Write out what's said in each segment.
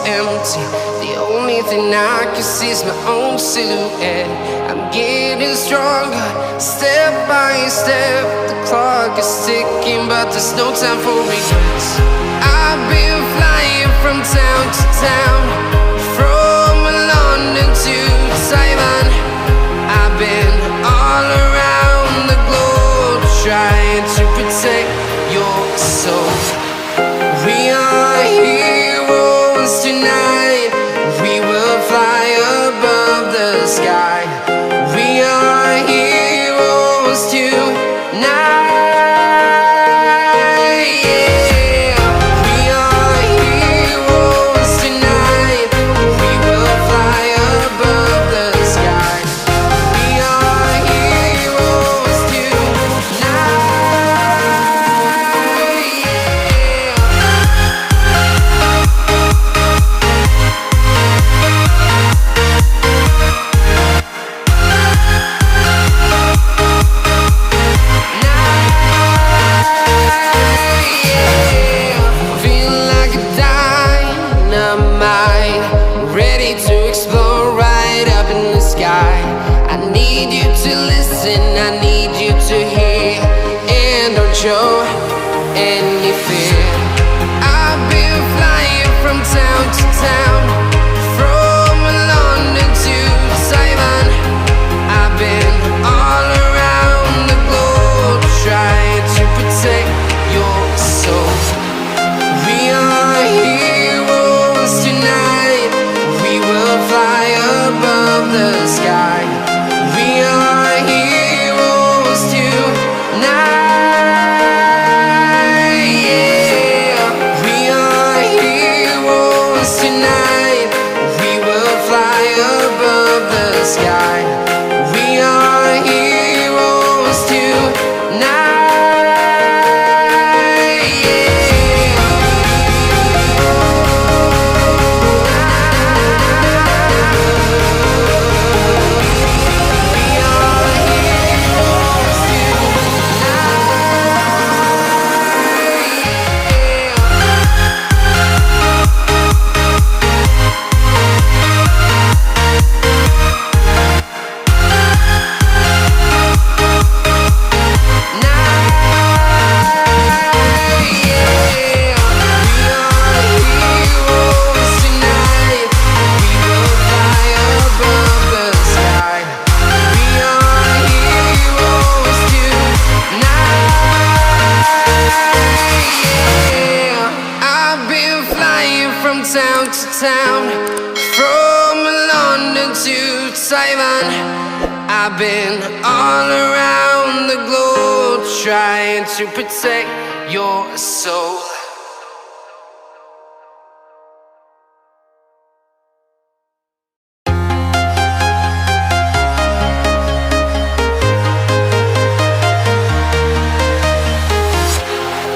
empty. The only thing I can see is my own silhouette. I'm getting stronger, step by step. The clock is ticking, but there's no time for regrets. I've been flying from town to town, from London to Taiwan. I've been all around the globe, trying to protect your soul. We are heroes tonight. We will fly above the sky. We are heroes tonight. Show any fear. I've been flying from town to town, from London to Taiwan. I've been all around the globe, trying to protect your soul. We are heroes tonight. We will fly above the sky. We are heroes tonight. Sky. We are heroes tonight. Town to town, from London to Taiwan. I've been all around the globe, trying to protect your soul.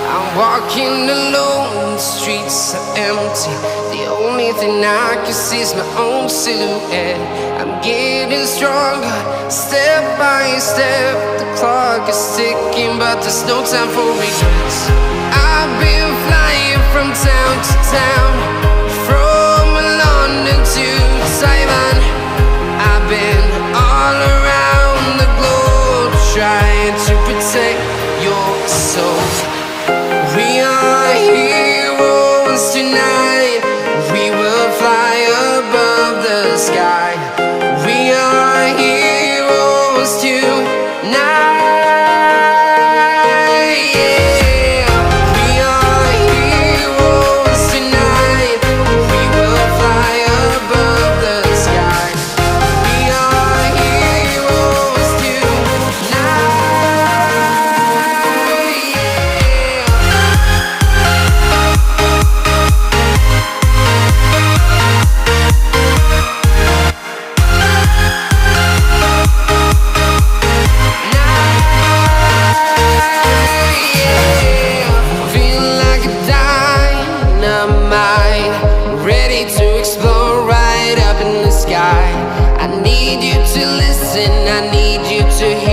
I'm walking alone, the streets are empty. The only thing I can see is my own silhouette. I'm getting stronger, step by step. The clock is ticking, but there's no time for regrets. I've been flying from town to town, from London to Taiwan. I've been all around the globe, trying to protect your soul. We are heroes tonight. We will fly above the sky. We are heroes tonight. We are heroes tonight. We will fly above the sky. We are heroes tonight. I need you to listen, I need you to hear.